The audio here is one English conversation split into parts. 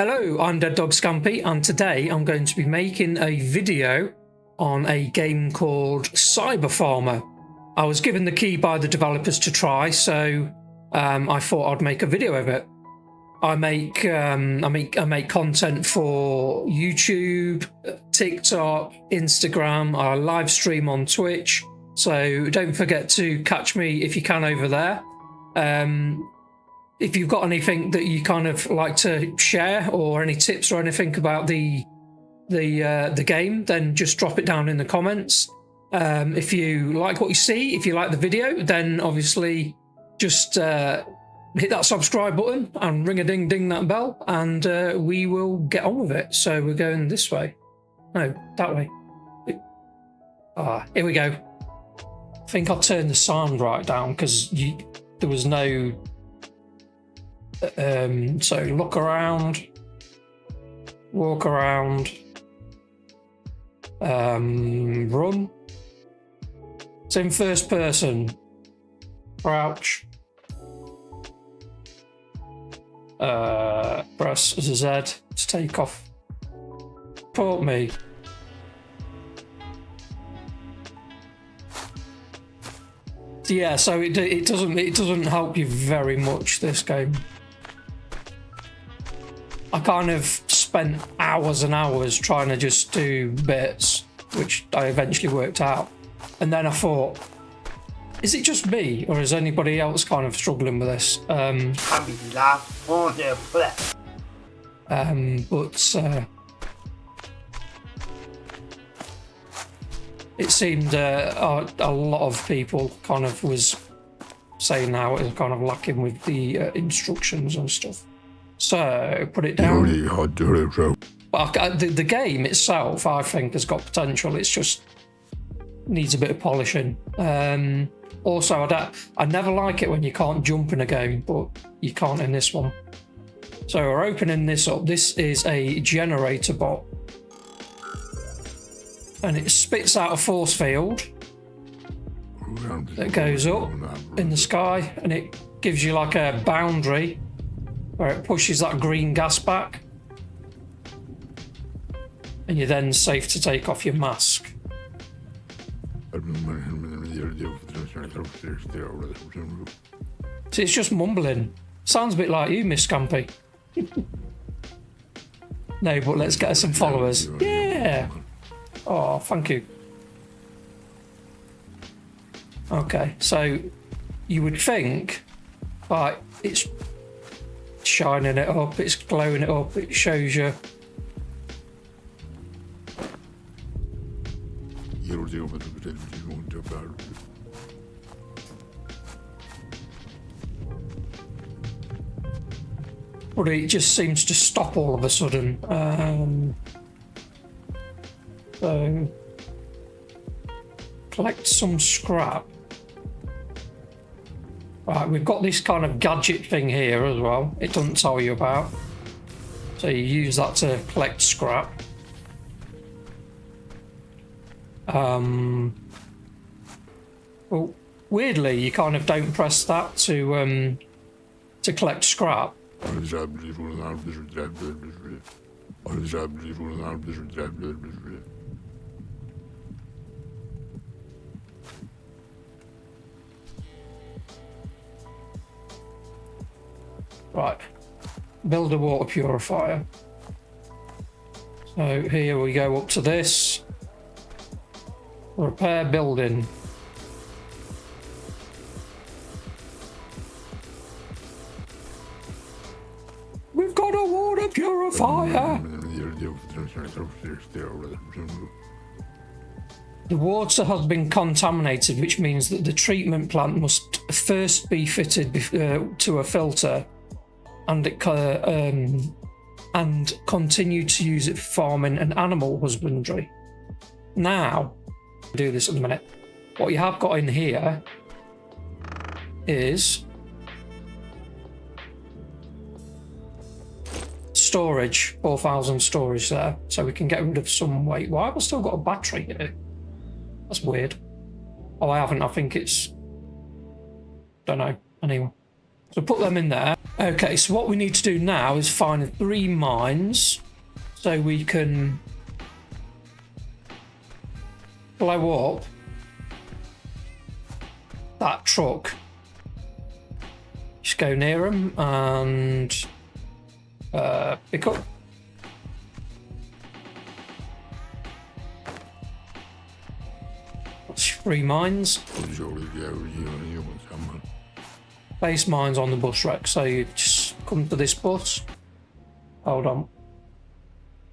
Hello, I'm DeadDogScampy, and today I'm going to be making a video on a game called Cyberfarmer. I was given the key by the developers to try, so I thought I'd make a video of it. I make content for YouTube, TikTok, Instagram. I live stream on Twitch, so don't forget to catch me if you can over there. If you've got anything that you kind of like to share or any tips or anything about the game, then just drop it down in the comments. If you like what you see, if you like the video, then obviously just hit that subscribe button and ring a ding ding that bell, and we will get on with it. So we're going this way. No, that way. Here we go. I think I'll turn the sound right down because there was no... so look around, walk around, run. It's in first person. Crouch. Press Z to take off. Port me. Yeah, so it doesn't help you very much, this game. I kind of spent hours and hours trying to just do bits, which I eventually worked out. And then I thought, is it just me, or is anybody else kind of struggling with this? It seemed a lot of people kind of was saying how it was kind of lacking with the instructions and stuff. So, put it down. But the game itself, I think, has got potential. It's just needs a bit of polishing. Also, I never like it when you can't jump in a game, but you can't in this one. So we're opening this up. This is a generator bot. And it spits out a force field that goes up in the sky, and it gives you like a boundary where it pushes that green gas back, and you're then safe to take off your mask. See, it's just mumbling. Sounds a bit like you, Miss Scampy. No, but let's get some followers. Yeah! Oh, thank you. Okay, so you would think, like, it's shining it up, it's glowing it up, it shows you. But it just seems to stop all of a sudden. So collect some scrap. Right, we've got this kind of gadget thing here as well. It doesn't tell you about. So you use that to collect scrap. Well, weirdly, you kind of don't press that to collect scrap. Right, build a water purifier. So here we go up to this. Repair building. We've got a water purifier. The water has been contaminated, which means that the treatment plant must first be fitted to a filter, and continue to use it for farming and animal husbandry. Now, do this in a minute. What you have got in here is storage, 4,000 storage there, so we can get rid of some weight. Why have I still got a battery here? That's weird. Oh, I haven't. I think it's... don't know. Anyway. So put them in there. Okay, so what we need to do now is find 3 mines so we can blow up that truck. Just go near them and pick up. That's 3 mines. Base mines on the bus wreck, so you just come to this bus. Hold on.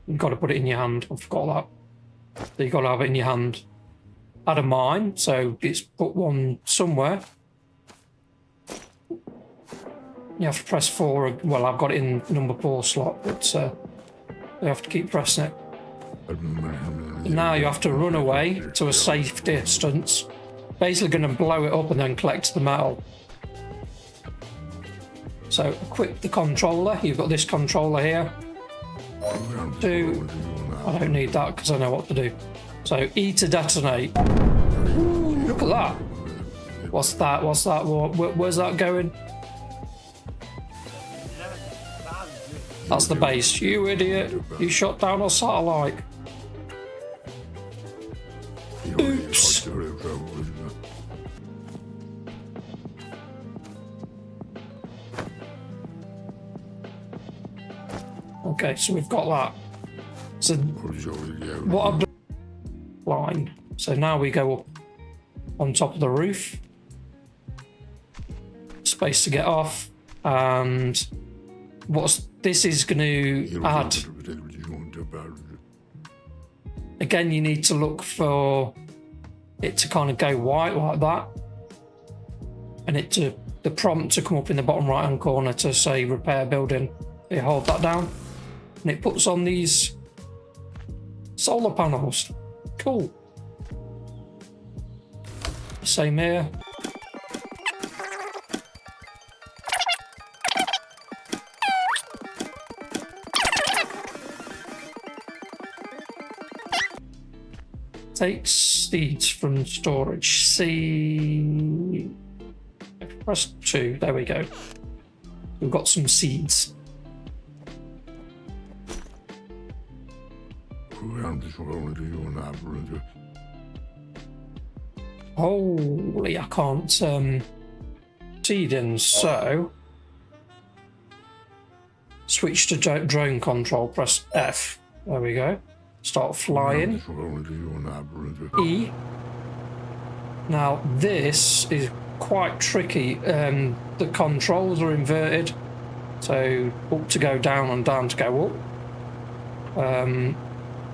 You've got to put it in your hand. I forgot that. So you've got to have it in your hand. Add a mine, so it's put one somewhere. You have to press 4. Well, I've got it in number 4 slot, but you have to keep pressing it. Now you have to run away to a safe distance. Basically going to blow it up and then collect the metal. So equip the controller. You've got this controller here. 2. I don't need that because I know what to do. So E to detonate. Ooh, look at that. What's that? What's that? Where's that going? That's the base. You idiot. You shot down a satellite. Oops. Okay, so we've got that. So what I've done line. So now we go up on top of the roof. Space to get off. And what's this is going to add. Again, you need to look for it to kind of go white like that. And it to the prompt to come up in the bottom right hand corner to say repair building. You hold that down. And it puts on these solar panels. Cool. Same here. Take seeds from storage. C. Press 2. There we go. We've got some seeds. Holy, I can't seed in, so switch to drone control, press F. There we go. Start flying. E. Now this is quite tricky. The controls are inverted, so up to go down and down to go up.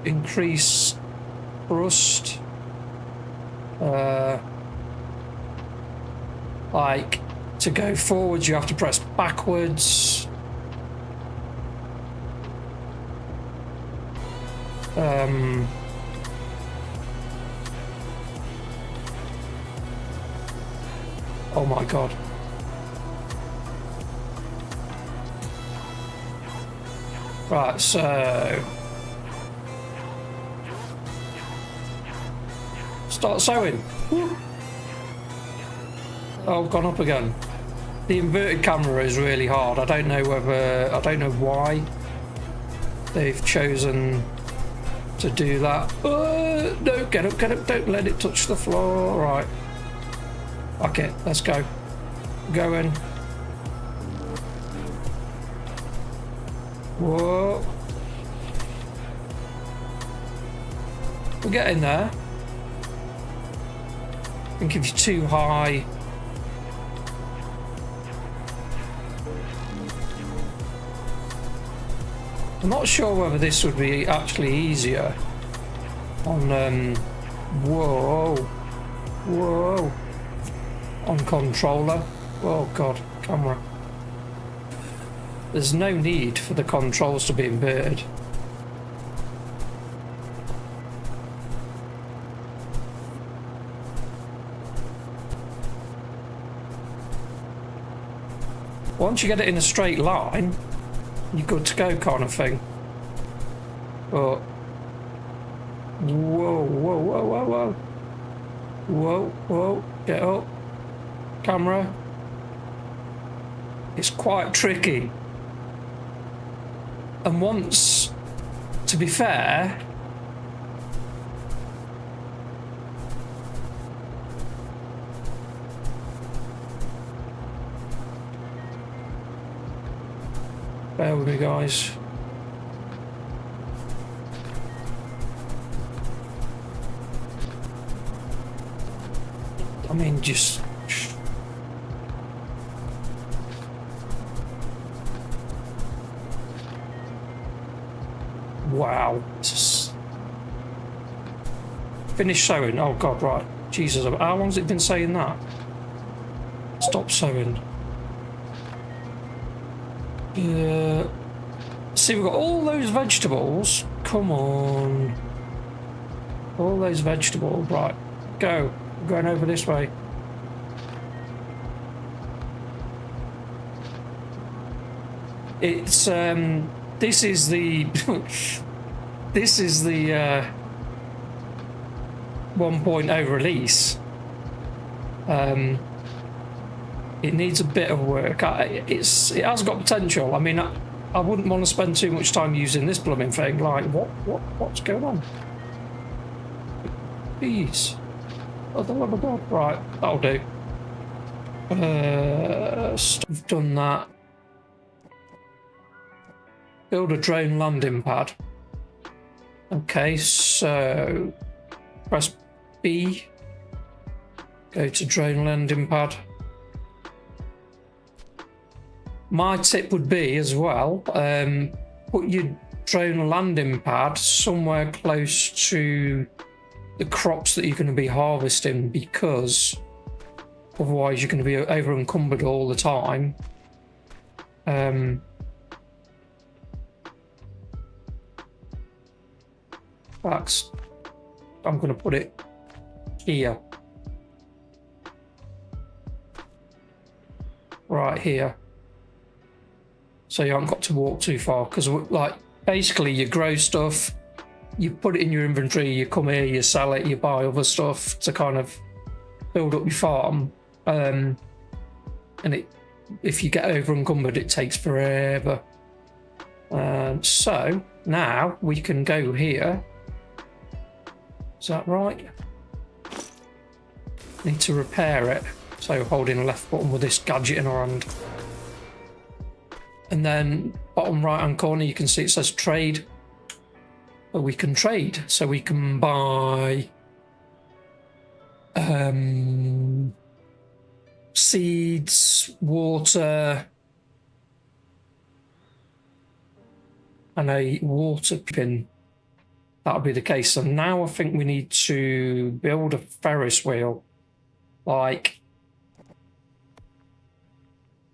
Increase thrust. Like to go forwards, you have to press backwards. Oh my god. Right, so start sewing. Oh, I've gone up again. The inverted camera is really hard. I don't know why they've chosen to do that. No, get up, don't let it touch the floor. Right. Okay, let's go. Going. Whoa. We're getting there. I think if you're too high, I'm not sure whether this would be actually easier on whoa, on controller. Oh god, camera. There's no need for the controls to be inverted. Once you get it in a straight line, you're good to go, kind of thing. But whoa, get up, camera. It's quite tricky. And once, to be fair, bear with me, guys. I mean, just... Wow. Finish sewing. Oh, God, right. Jesus, how long's it been saying that? Stop sewing. See, we've got all those vegetables. Come on. All those vegetables. Right. Go. I'm going over this way. It's, this is the... this is the, 1.0 release. It needs a bit of work. It has got potential. I mean, I wouldn't want to spend too much time using this blooming thing. Like, what's going on? Please. Oh, the love of God. Right, that'll do. I've done that. Build a drone landing pad. Okay, so press B. Go to drone landing pad. My tip would be as well, put your drone landing pad somewhere close to the crops that you're going to be harvesting, because otherwise you're going to be over encumbered all the time. I'm going to put it here. Right here. So you haven't got to walk too far, because like basically you grow stuff, you put it in your inventory, you come here, you sell it, you buy other stuff to kind of build up your farm. And if you get over encumbered, it takes forever. So now we can go here. Is that right? Need to repair it. So holding the left button with this gadget in our hand. And then bottom right hand corner you can see it says trade. But we can trade. So we can buy seeds, water, and a water pin. That'll be the case. So now I think we need to build a Ferris wheel. Like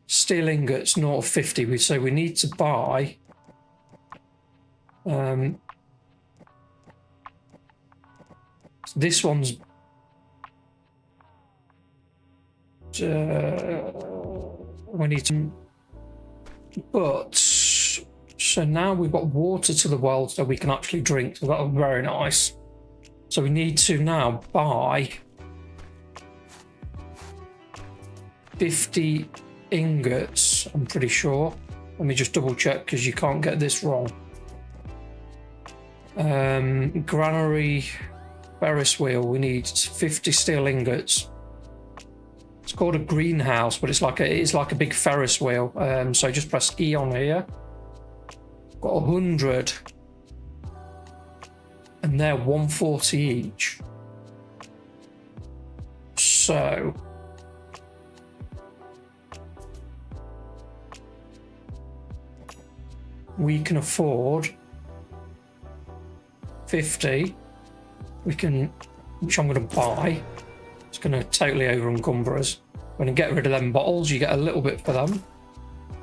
steel ingots, not of 50. So we need to buy this one's we need to, but so now we've got water to the well so we can actually drink, so that'll be very nice. So we need to now buy 50 ingots, I'm pretty sure. Let me just double check because you can't get this wrong. Granary Ferris wheel, we need 50 steel ingots. It's called a greenhouse, but it's like a big Ferris wheel. So just press E on here. Got 100, and they're 140 each. So we can afford 50. We can, which I'm going to buy. It's going to totally over encumber us. When you get rid of them bottles, you get a little bit for them.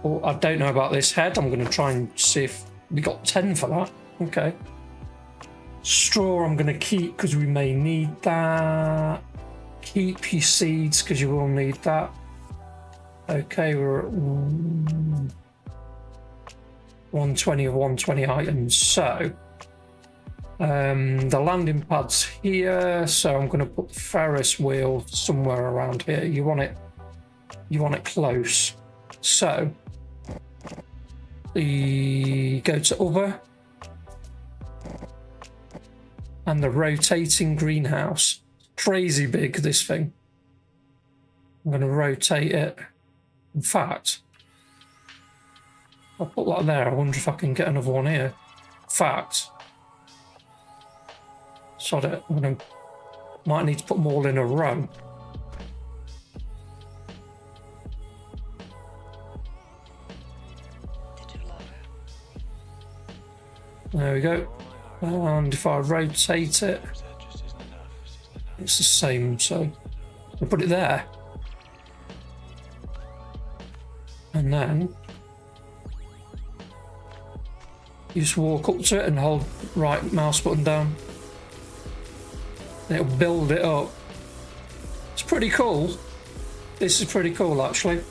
Well, I don't know about this head. I'm going to try and see if we got 10 for that. Okay. Straw I'm going to keep because we may need that. Keep your seeds because you will need that. Okay, we're at 120 of 120 items. So the landing pad's here. So I'm going to put the Ferris wheel somewhere around here. You want it close. So the go to other and the rotating greenhouse. Crazy big, this thing. I'm going to rotate it. In fact, I'll put that there. I wonder if I can get another one here. In fact, sod it. Might need to put them all in a row. There we go. And if I rotate it, it's the same. So I'll put it there. And then you just walk up to it and hold right mouse button down. It'll build it up. It's pretty cool. This is pretty cool, actually.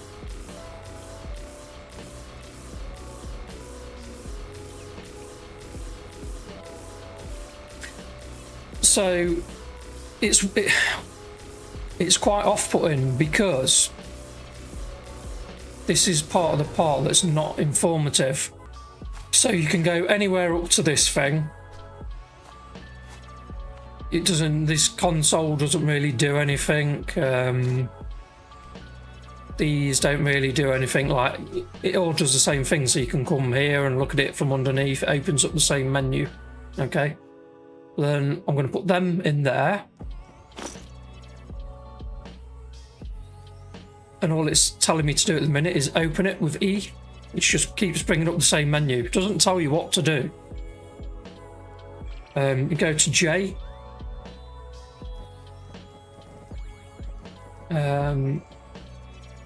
So it's quite off-putting because this is part of the part that's not informative. So you can go anywhere up to this thing. It doesn't. This console doesn't really do anything. These don't really do anything. Like, it all does the same thing. So you can come here and look at it from underneath. It opens up the same menu. Okay. Then I'm going to put them in there. And all it's telling me to do at the minute is open it with E. It just keeps bringing up the same menu. It doesn't tell you what to do. You go to J.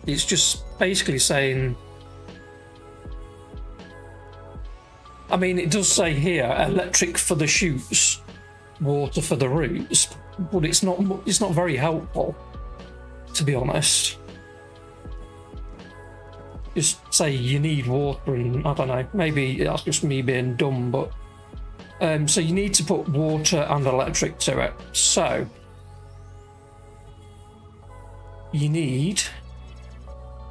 It's just basically saying, I mean, it does say here electric for the chutes, water for the roots, but it's not very helpful, to be honest. Just say you need water, and I don't know, maybe that's just me being dumb, but so you need to put water and electric to it. So you need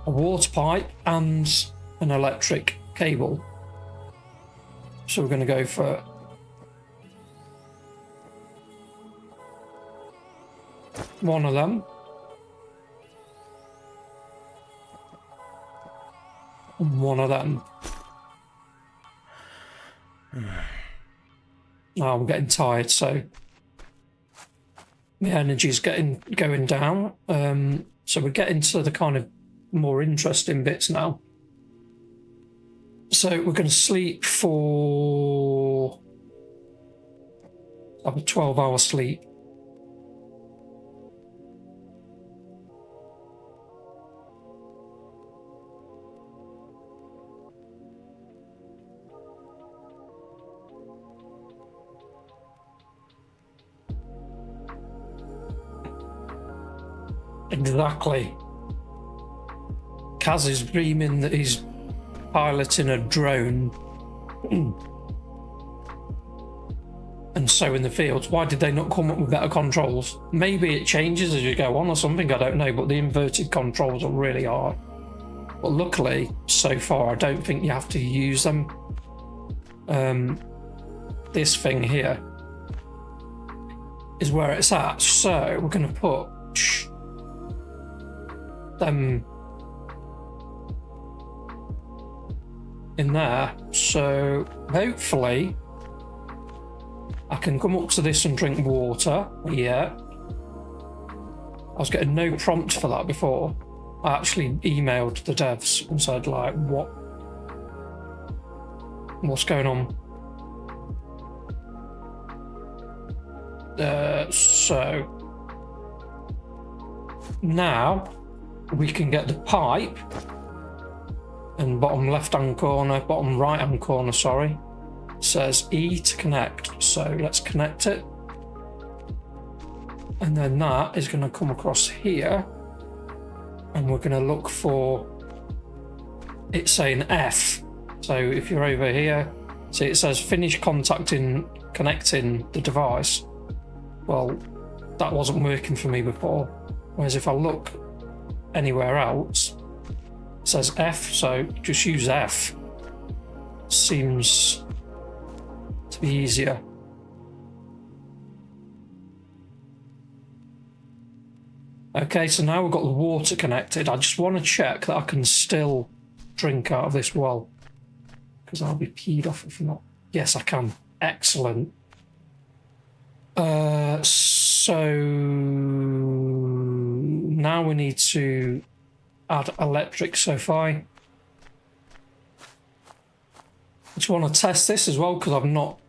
a water pipe and an electric cable. So we're going to go for one of them. And one of them. Now I'm getting tired, so the energy's going down. So we're getting to the kind of more interesting bits now. So we're going to sleep for a 12-hour sleep. Exactly. Kaz is dreaming that he's piloting a drone. And so in the fields, why did they not come up with better controls? Maybe it changes as you go on or something, I don't know, but the inverted controls are really hard. But luckily, so far, I don't think you have to use them. This thing here is where it's at. So we're going to put them in there. So hopefully I can come up to this and drink water. Yeah. I was getting no prompt for that before. I actually emailed the devs and said, like, what's going on? So now we can get the pipe, and bottom left-hand corner, bottom right-hand corner, sorry, says E to connect. So let's connect it. And then that is going to come across here, and we're going to look for it saying F. So if you're over here, see it says finish connecting the device. Well, that wasn't working for me before. Whereas if I look anywhere else, It says F, so just use F. Seems to be easier. Okay, so now we've got the water connected. I just want to check that I can still drink out of this well, because I'll be peed off if not. Yes, I can. Excellent. So now we need to add electric. So if I just want to test this as well, because I've not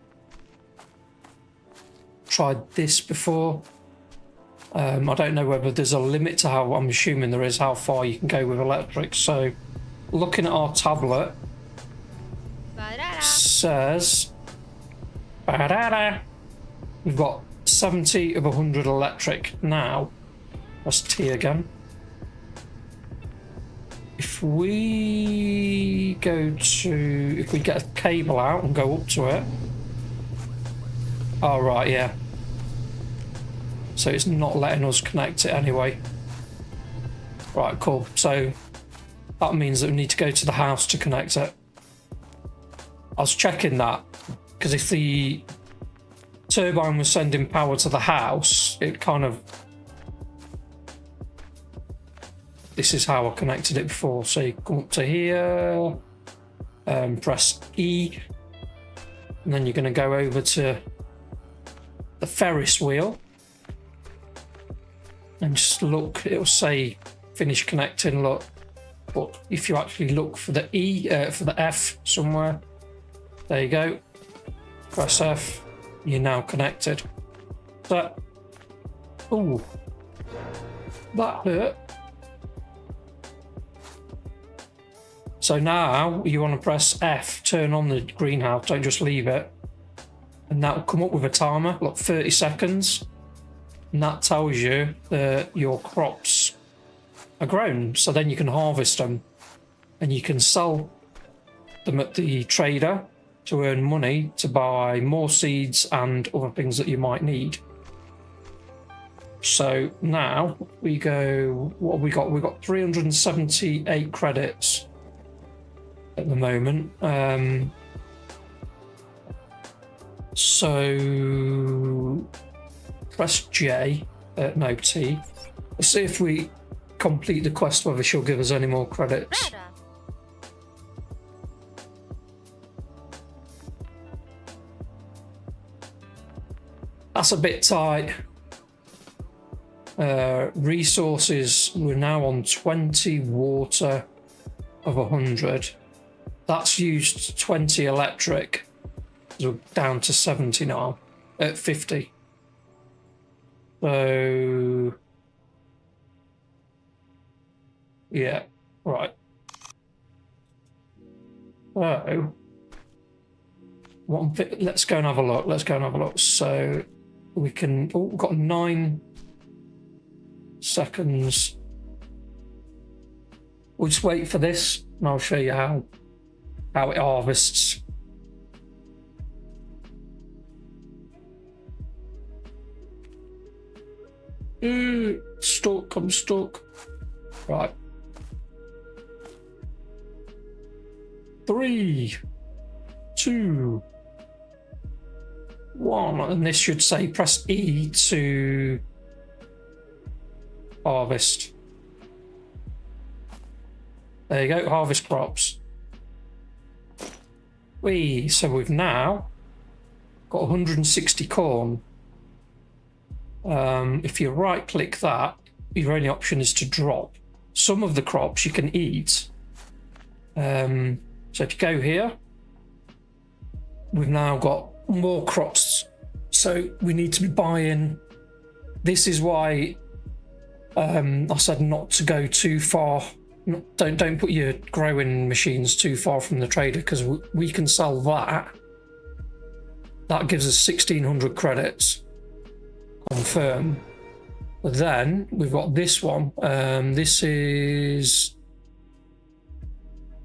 tried this before. I don't know whether there's a limit to how, I'm assuming there is, how far you can go with electric. So looking at our tablet, says we've got 70 of 100 electric now. That's T again. If we if we get a cable out and go up to it. Oh right, yeah. So it's not letting us connect it anyway. Right, cool. So that means that we need to go to the house to connect it. I was checking that, because if the turbine was sending power to the house, it kind of... This is how I connected it before. So you come up to here, press E, and then you're going to go over to the Ferris wheel. And just look, it'll say finish connecting, look. But if you actually look for the E, for the F somewhere, there you go. Press F, you're now connected. So, ooh, that hurt. So now you want to press F, turn on the greenhouse, don't just leave it. And that will come up with a timer, look, 30 seconds. And that tells you that your crops are grown. So then you can harvest them and you can sell them at the trader to earn money to buy more seeds and other things that you might need. So now we go, what have we got? We've got 378 credits at the moment. So press J, no T. Let's see if we complete the quest, whether she'll give us any more credits. That's a bit tight. Resources, we're now on 20 water of 100. That's used 20 electric. So we're down to 70 now, at 50. So, yeah, right. So, let's go and have a look. Let's go and have a look. So, we can, oh, we've got 9 seconds. We'll just wait for this and I'll show you how it harvests. Stuck, I'm stuck. Right. 3, 2, 1, and this should say press E to harvest. There you go, harvest crops. So we've now got 160 corn. If you right click that, your only option is to drop. Some of the crops you can eat. So if you go here, we've now got more crops. So we need to be buying. This is why I said not to go too far. Don't put your growing machines too far from the trader, because we can sell that. That gives us 1600 credits. Confirm. But then we've got this one. This is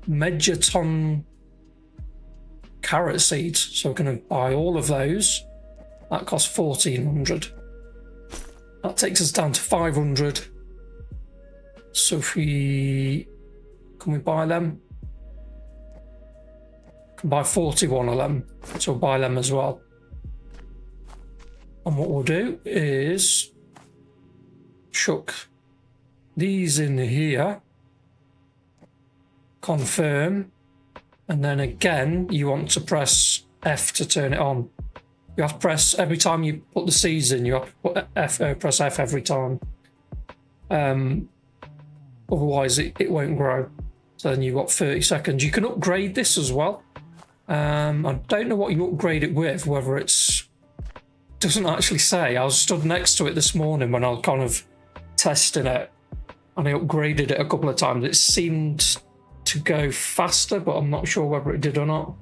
Medjaton carrot seeds. So we're going to buy all of those. That costs 1400. That takes us down to 500. So if we Can we buy them? Can buy 41 of them, so we'll buy them as well. And what we'll do is chuck these in here, confirm, and then again you want to press F to turn it on. You have to press every time you put the seeds in. You have to put F, press F every time. Otherwise it won't grow. So then you've got 30 seconds. You can upgrade this as well. I don't know what you upgrade it with, whether it's... doesn't actually say. I was stood next to it this morning when I was kind of testing it, and I upgraded it a couple of times. It seemed to go faster, but I'm not sure whether it did or not.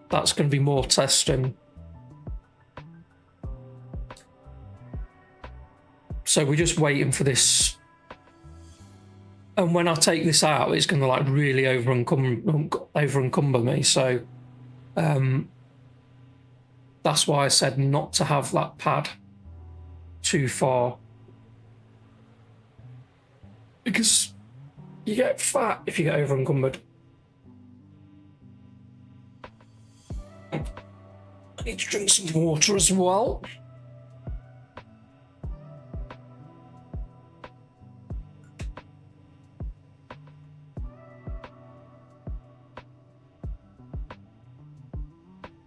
That's going to be more testing. So we're just waiting for this. And when I take this out, it's going to like really over encumber me. So that's why I said not to have that pad too far. Because you get fat if you get over encumbered. I need to drink some water as well.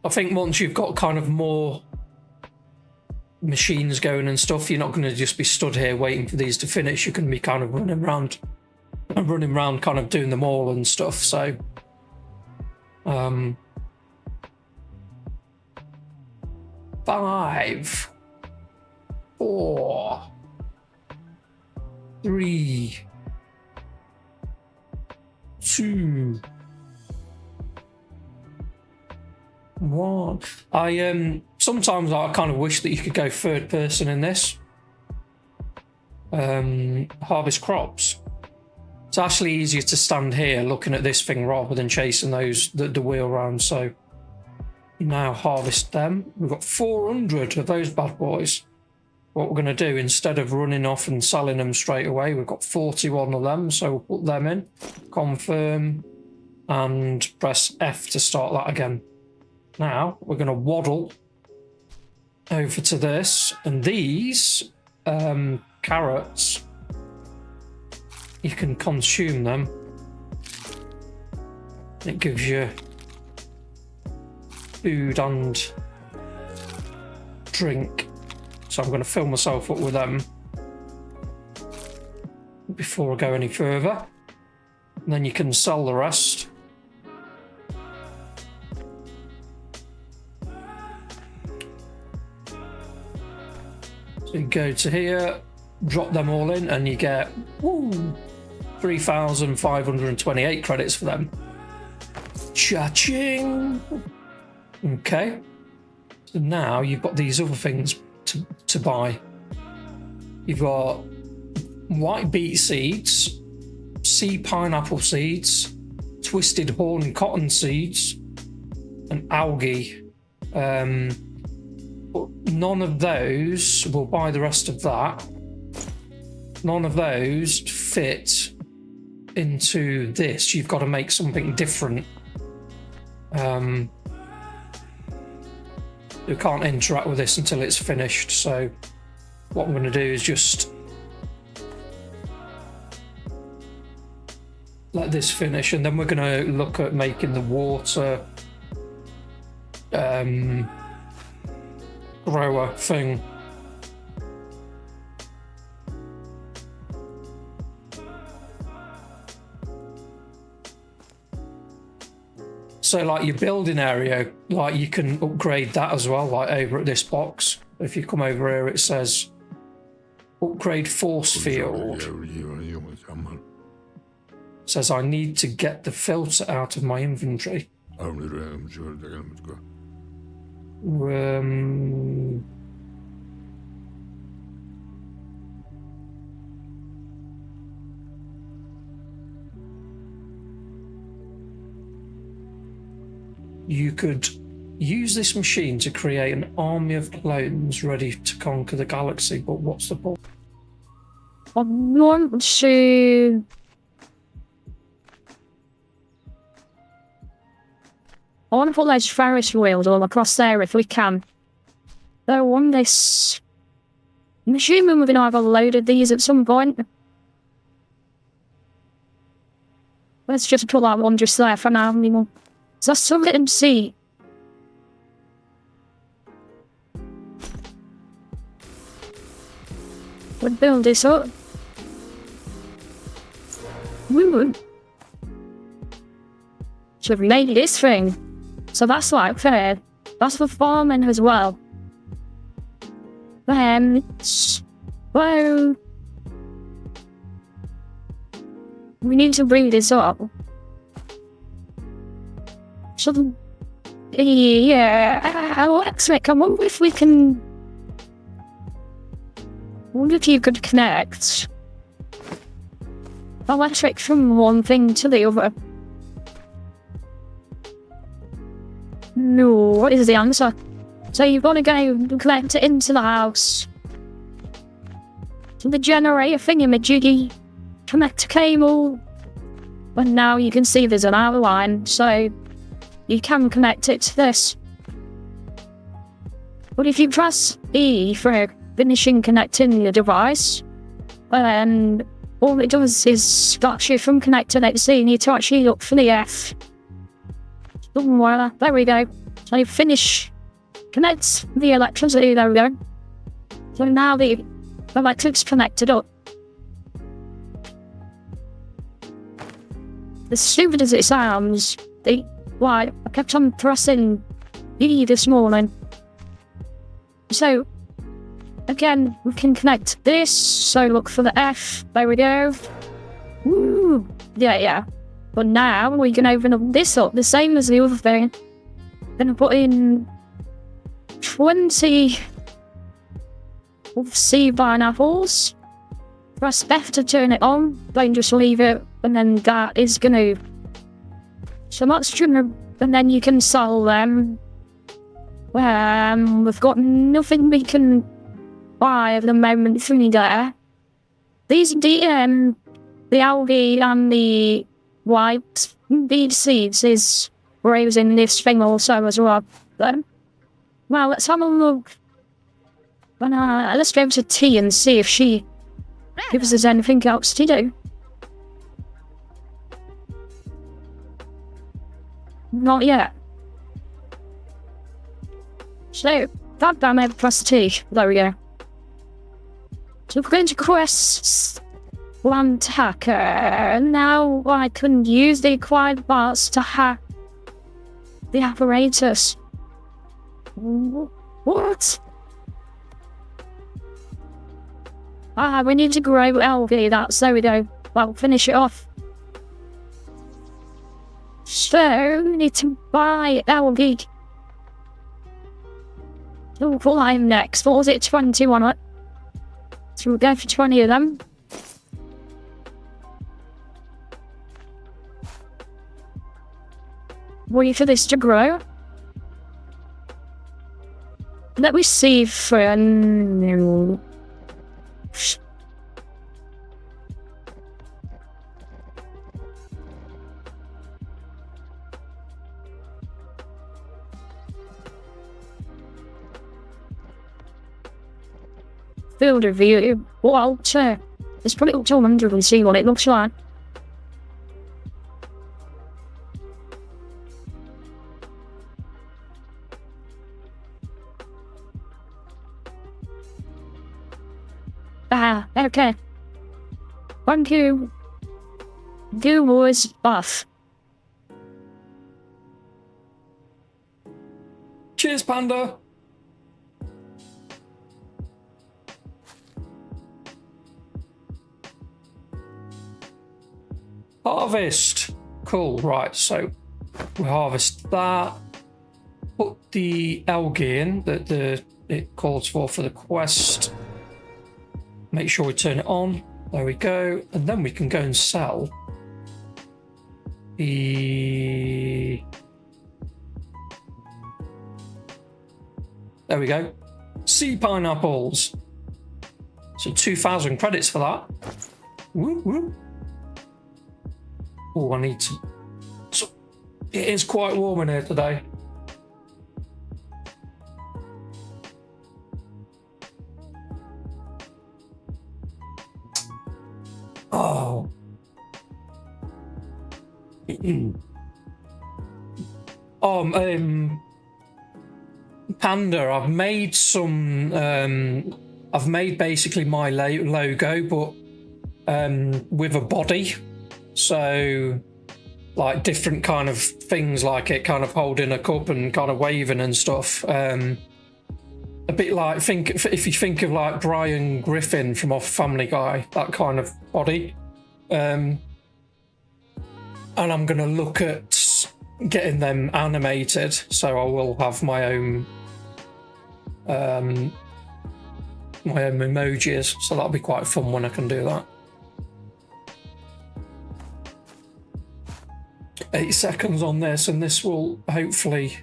I think once you've got kind of more machines going and stuff, you're not going to just be stood here waiting for these to finish. You can be kind of running around kind of doing them all and stuff. So 5, 4, 3, 2, 1. Sometimes I kind of wish that you could go third person in this. Harvest crops. It's actually easier to stand here looking at this thing rather than chasing the wheel around. So you now harvest them. We've got 400 of those bad boys. What we're going to do, instead of running off and selling them straight away, we've got 41 of them. So we'll put them in, confirm, and press F to start that again. Now we're going to waddle over to this, and these carrots, you can consume them. It gives you food and drink. So I'm going to fill myself up with them before I go any further. And then you can sell the rest. So you go to here, drop them all in, and you get 3,528 credits for them. Cha-ching! Okay. So now you've got these other things to buy. You've got white beet seeds, sea pineapple seeds, twisted horn cotton seeds, and algae. But none of those, we'll buy the rest of that. None of those fit into this. You've got to make something different. You can't interact with this until it's finished. So what I'm going to do is just let this finish, and then we're going to look at making the water grower thing. So like your building area, like you can upgrade that as well, like over at this box. If you come over here, it says upgrade force field. It says I need to get the filter out of my inventory. You could use this machine to create an army of clones ready to conquer the galaxy, but what's the point? I want to... I want to put those Ferris wheels all across there if we can. Though on this... I'm assuming we're going to have loaded these at some point. Let's just put that one just there for now. So that's something to see. We'll build this up. Woo! So we've made this thing. So that's like fair. That's for farming as well. Well, we need to bring this up. So, yeah, Electric, I wonder if we can... I wonder if you could connect electric from one thing to the other. No, what is the answer? So you've got to go and connect it into the house. So the generator thingamajiggy, connect a cable, and now you can see there's an outline, so you can connect it to this. But if you press E for finishing connecting your device, and all it does is stops you from connecting it, so you need to actually look for the F. Somewhere, there we go. So you finish, connects the electricity, there we go. So now the electric's connected up. As stupid as it sounds, I kept on pressing E this morning. So, again, we can connect this, so look for the F, there we go. Woo! Yeah. But now we can open up this up, the same as the other thing. Then put in 20 of sea pineapples. Press F to turn it on, then just leave it, and then that is gonna... So that's gonna... And then you can sell them. We've got nothing we can buy at the moment through there. These the algae and the white bead seeds is raising this thing also as well. Then, well, let's have a look. Let's go to T and see if she gives us anything else to do. Not yet. So, that damn it, press T. There we go. So we're going to quests. Plant hacker. Now I can use the acquired parts to hack the apparatus. What? We need to grow LV. There we go. Well, finish it off. So, we need to buy LV. So, what I'm next? What was it? 21. So we'll go for 20 of them. Wait for this to grow. Let me see for a new... Field review. Walter. Let's put it up to 100 and see what it looks like. Okay. Thank you. Do was buff. Cheers, Panda. Harvest. Cool, right, so we harvest that. Put the algae in that it calls for the quest. Make sure we turn it on. There we go. And then we can go and sell the... There we go. Sea pineapples. So 2,000 credits for that. Whoop, whoop. Oh, I need to... So, it is quite warm in here today. Oh. Panda, I've made some, I've made basically my logo, but with a body. So, like different kind of things, like it kind of holding a cup and kind of waving and stuff. A bit like, if you think of like Brian Griffin from off Family Guy, that kind of body. And I'm going to look at getting them animated, so I will have my own emojis, so that'll be quite fun when I can do that. 8 seconds on this, and this will hopefully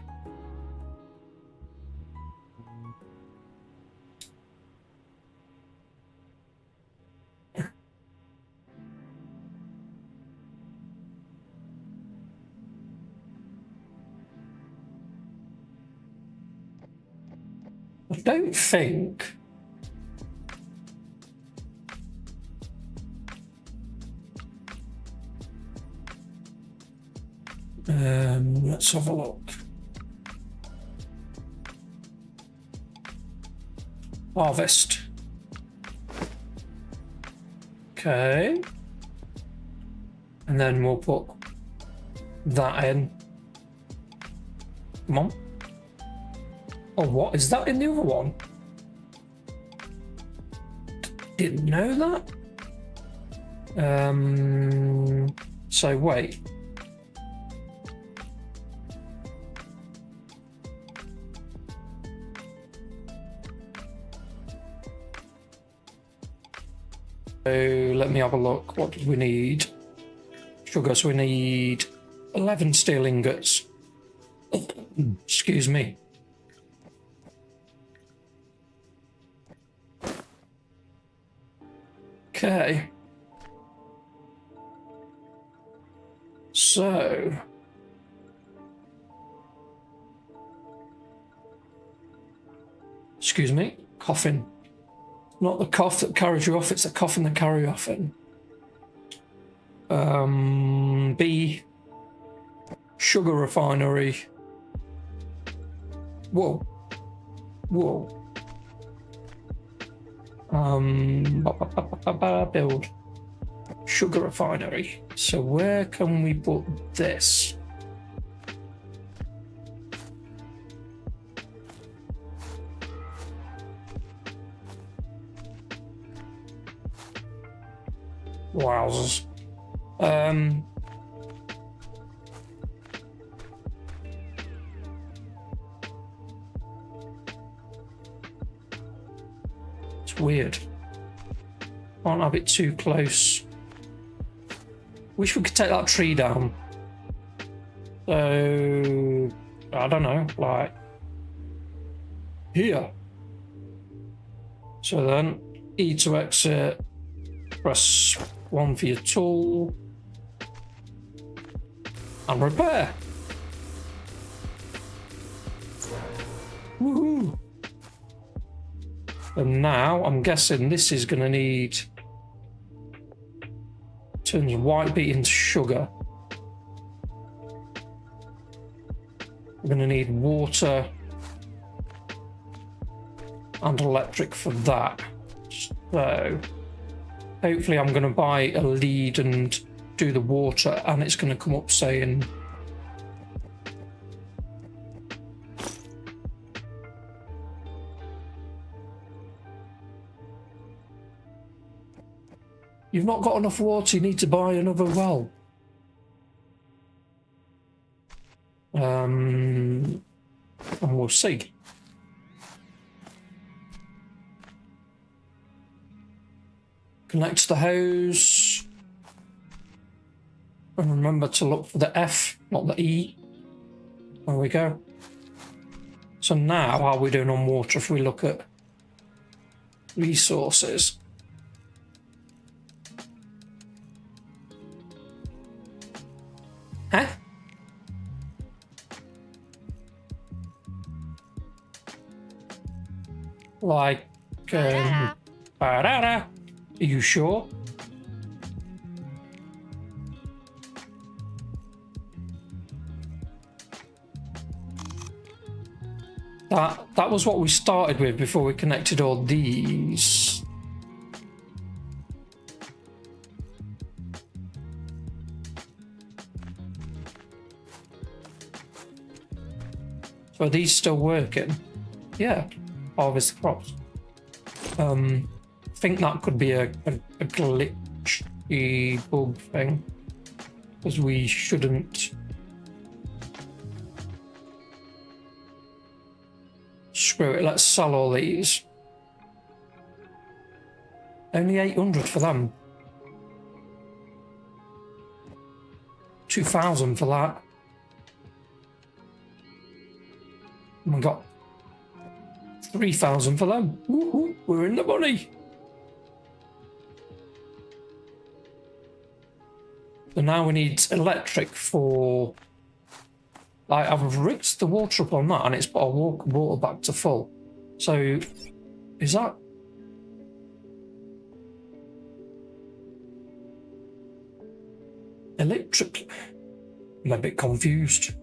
I don't think let's have a look. Harvest. Okay. And then we'll put that in. Come on. Oh, what is that in the other one? Didn't know that. So wait. So let me have a look. What do we need? Sugar, so we need 11 steel ingots. Excuse me. Okay. So excuse me, coughing. Not the cough that carries you off, it's the coughing that carries you off in. B, sugar refinery. Whoa. Whoa. Build sugar refinery. So where can we put this? Wowzers. It's weird. Can't have it too close. Wish we could take that tree down. So I don't know, like here. So then E to exit. Press 1 for your tool. And repair. Woohoo! And now I'm guessing this is going to need, turns white beet into sugar. We're going to need water and electric for that. So hopefully I'm going to buy a lead and do the water, and it's going to come up saying you've not got enough water, you need to buy another well. And we'll see. Connect the hose. And remember to look for the F, not the E. There we go. So now, how are we doing on water if we look at resources? Huh? Like, ba-da-da. Are you sure? That was what we started with before we connected all these. So are these still working? Yeah, harvest crops. I think that could be a glitchy bug thing, because we shouldn't. Screw it, let's sell all these. Only 800 for them. 2,000 for that. And we got 3,000 for them. Woohoo, we're in the money. So now we need electric for... Like, I've rigged the water up on that and it's put our water back to full. So, is that... electric? I'm a bit confused.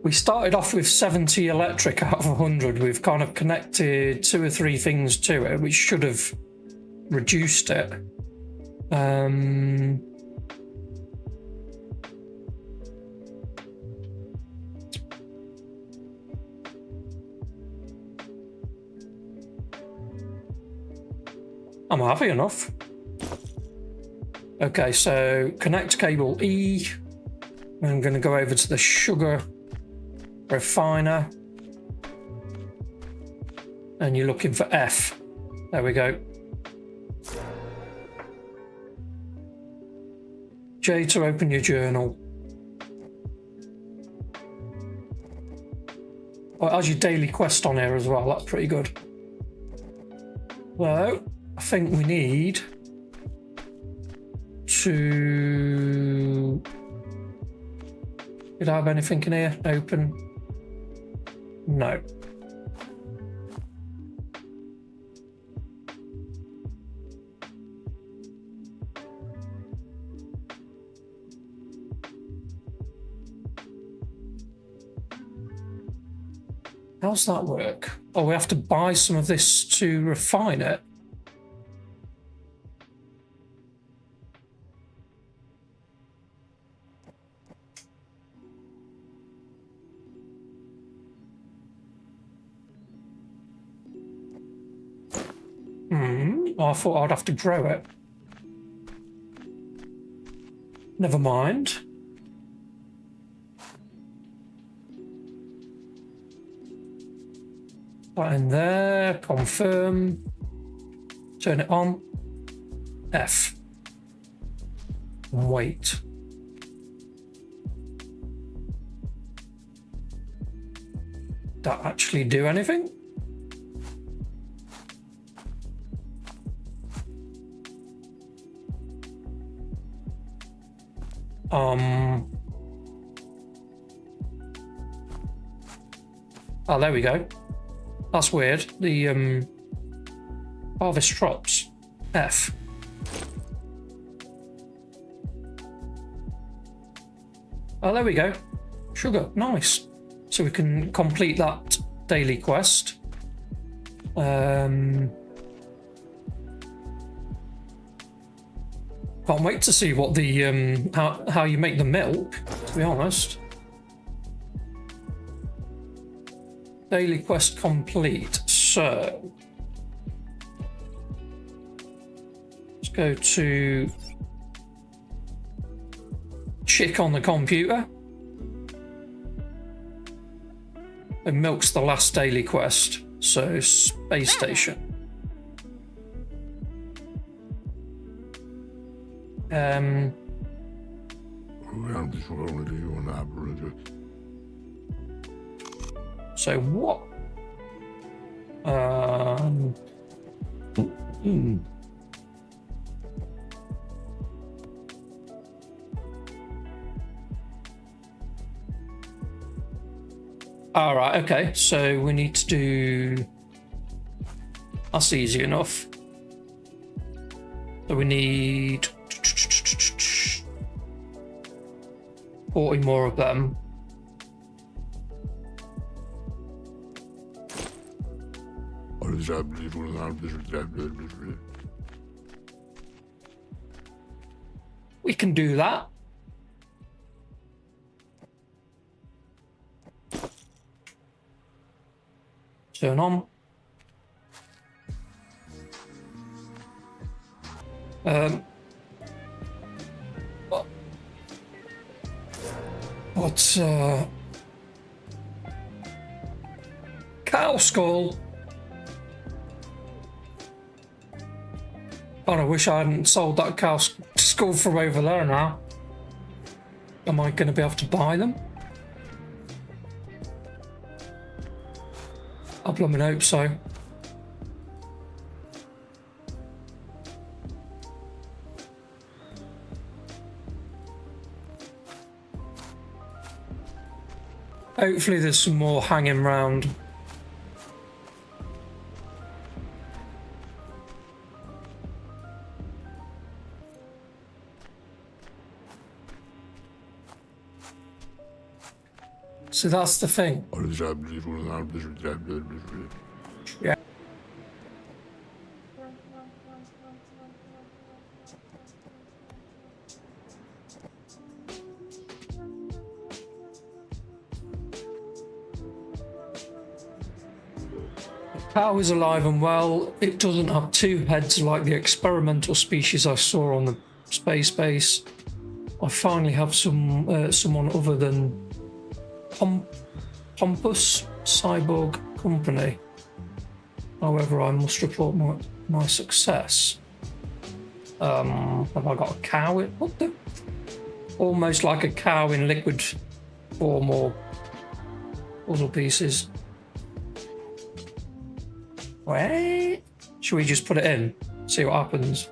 We started off with 70 electric out of 100. We've kind of connected 2 or 3 things to it, which should have reduced it. I'm happy enough. Okay, so connect cable E. I'm going to go over to the sugar refiner. And you're looking for F. There we go. J to open your journal. Oh, it has your daily quest on here as well. That's pretty good. So, I think we need to... Did I have anything in here? Open? No. How's that work? Oh, we have to buy some of this to refine it. I thought I'd have to grow it. Never mind. That in there, confirm. Turn it on. F. Wait. Did that actually do anything? Oh, there we go. That's weird. The harvest crops. F. Oh, there we go. Sugar. Nice. So we can complete that daily quest. Can't wait to see what the how you make the milk, to be honest. Daily quest complete. So let's go to chick on the computer. It milks the last daily quest. So space station. So what? Hmm. All right, okay, so we need to do... That's easy enough. So we need 40 more of them. We can do that. Turn on. What's cow skull? God, I wish I hadn't sold that cow skull from over there now. Am I going to be able to buy them? I blooming hope so. Hopefully there's some more hanging round. So that's the thing. Yeah. Cow is alive and well. It doesn't have two heads like the experimental species I saw on the space base. I finally have someone other than Pompous Cyborg Company. However, I must report my success. Have I got a cow? What the? Almost like a cow in liquid form or puzzle pieces. Wait. Should we just put it in? See what happens.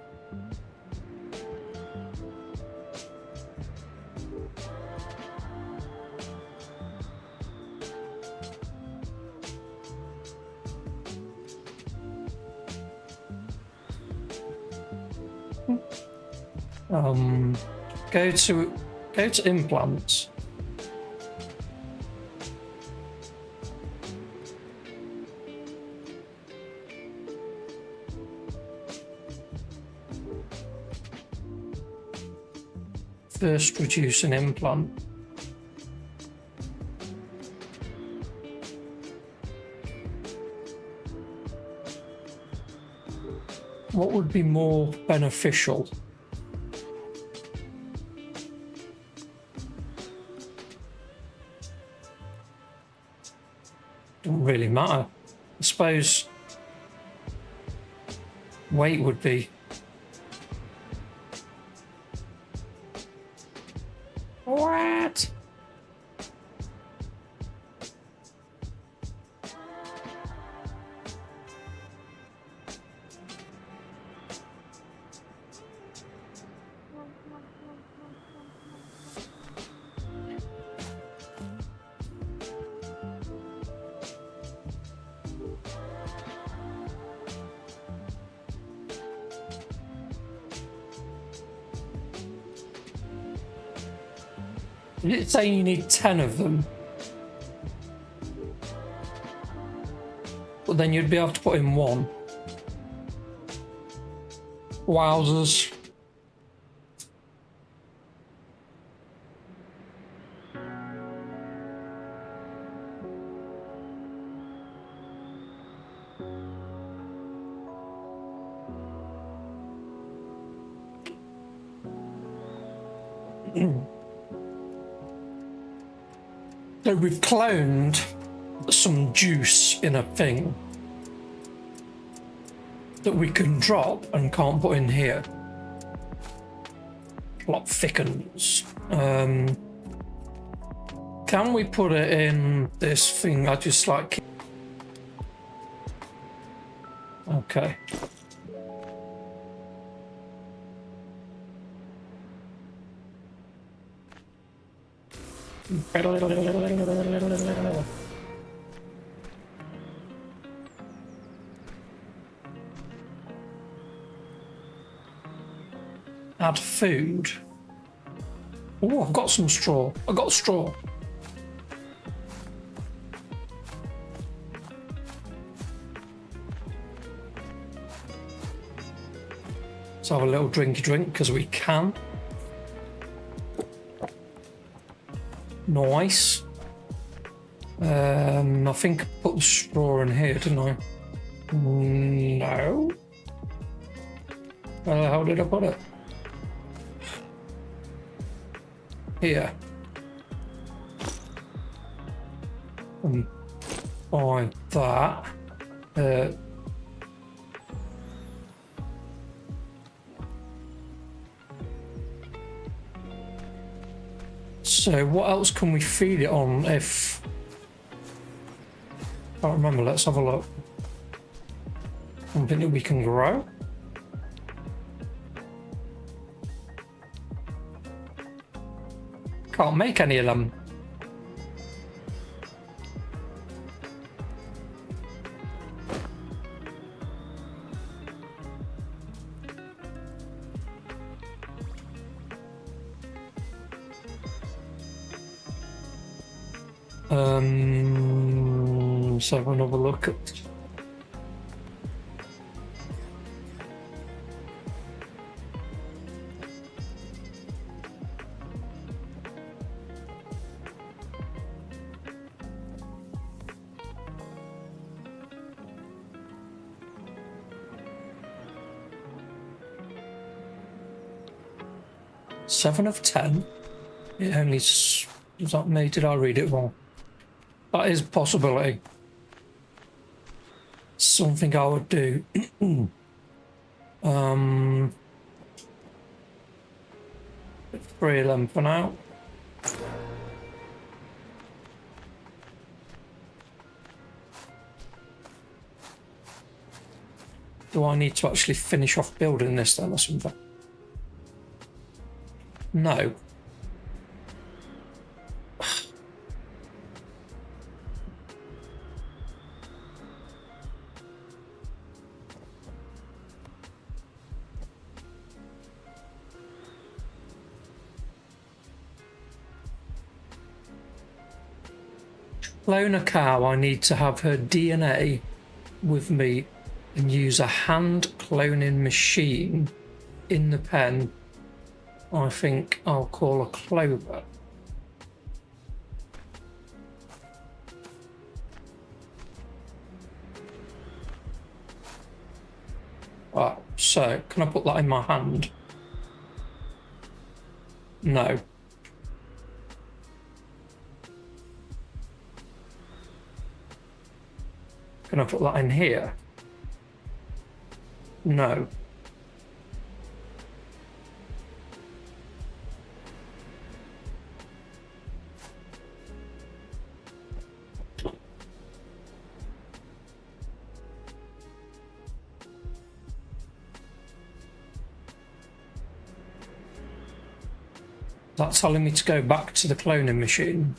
Go to implants. First, reduce an implant. What would be more beneficial? Doesn't really matter. I suppose weight would be. What? Did it say you need 10 of them? But then you'd be able to put in one. Wowzers. So we've cloned some juice in a thing that we can drop and can't put in here. Plot thickens. Can we put it in this thing? I just like... Okay. Add food. Oh, I've got some straw. I got straw. Let's have a little drinky drink because we can. Nice. I think I put the straw in here, didn't I? No. Where the hell did I put it? Here. By that. So what else can we feed it on if... I can't remember, let's have a look. Something that we can grow? Can't make any of them. Let's have another look at... Seven of 10. It only... Was that me? Did I read it wrong? That is a possibility. Something I would do. 3 of them for now. Do I need to actually finish off building this then or something? No. Clone a cow, I need to have her DNA with me and use a hand cloning machine in the pen. I think I'll call a clover. Right, so can I put that in my hand? No. Can I put that in here? No. That's telling me to go back to the cloning machine.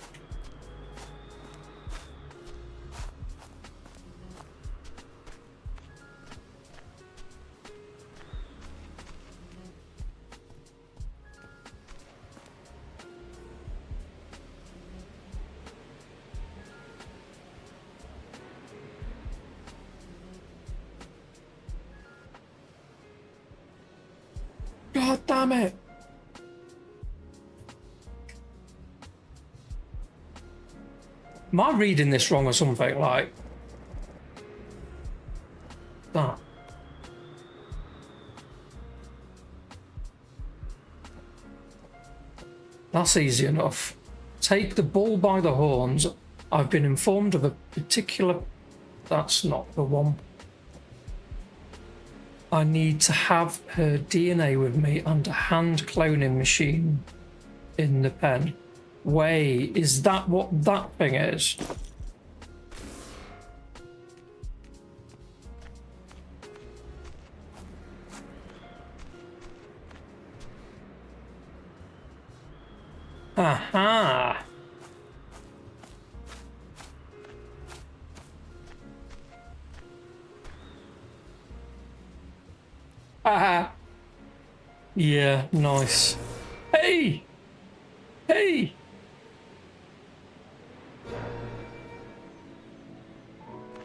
God damn it! Am I reading this wrong or something like that? That's easy enough. Take the bull by the horns. I've been informed of a particular... That's not the one. I need to have her DNA with me and a hand cloning machine in the pen. Wait, is that what that thing is? Aha! Aha! Yeah, nice. Hey! Hey!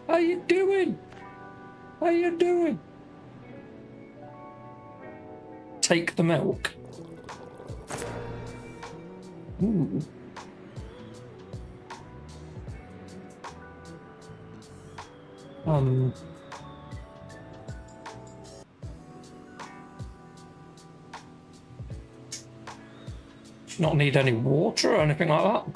How you doing? How you doing? Take the milk. Ooh. Not need any water or anything like that.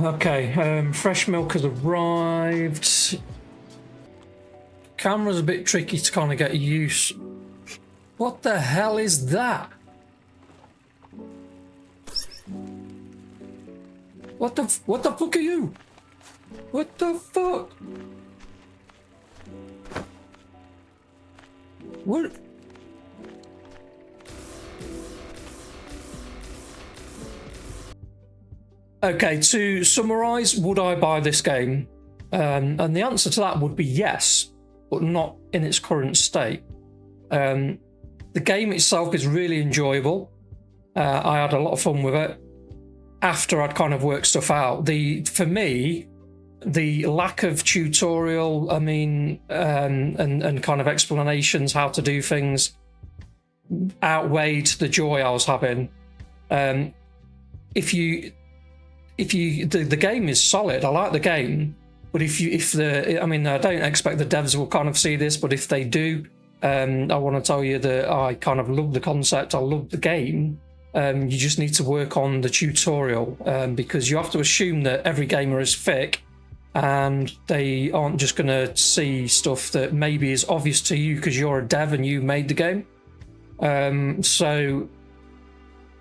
Okay, fresh milk has arrived. Camera's a bit tricky to kind of get used. What the hell is that? What the fuck are you? What the fuck? What? Okay, to summarise, would I buy this game? And the answer to that would be yes, but not in its current state. The game itself is really enjoyable. I had a lot of fun with it after I'd kind of worked stuff out. For me, the lack of tutorial, and kind of explanations how to do things outweighed the joy I was having. The game is solid. I like the game, but I don't expect the devs will kind of see this, but if they do, I want to tell you that I kind of love the concept. I love the game. You just need to work on the tutorial, because you have to assume that every gamer is thick and they aren't just going to see stuff that maybe is obvious to you because you're a dev and you made the game. So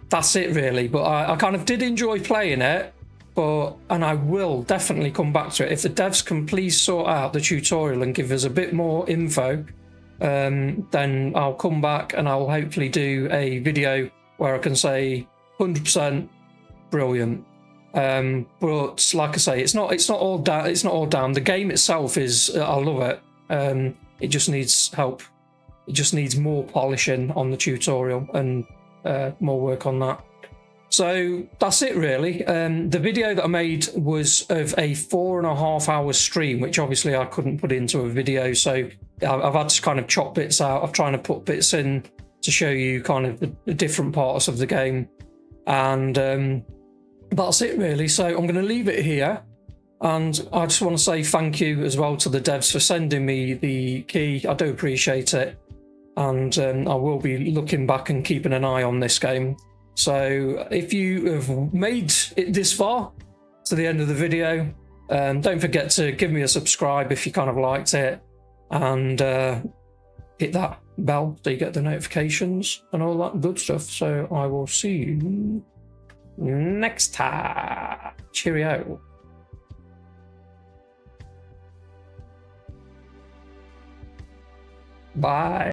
that's it really. But I kind of did enjoy playing it, and I will definitely come back to it. If the devs can please sort out the tutorial and give us a bit more info, then I'll come back and I'll hopefully do a video where I can say 100% brilliant. But like I say, it's not all down. It's not all down. The game itself is, I love it. It just needs help. It just needs more polishing on the tutorial and more work on that. So that's it really. The video that I made was of a 4.5 hour stream, which obviously I couldn't put into a video. So I've had to kind of chop bits out. I'm trying to put bits in to show you kind of the different parts of the game. And that's it really. So I'm going to leave it here. And I just want to say thank you as well to the devs for sending me the key. I do appreciate it. And I will be looking back and keeping an eye on this game. So if you have made it this far to the end of the video, don't forget to give me a subscribe if you kind of liked it, and hit that bell so you get the notifications and all that good stuff. So I will see you next time. Cheerio. Bye.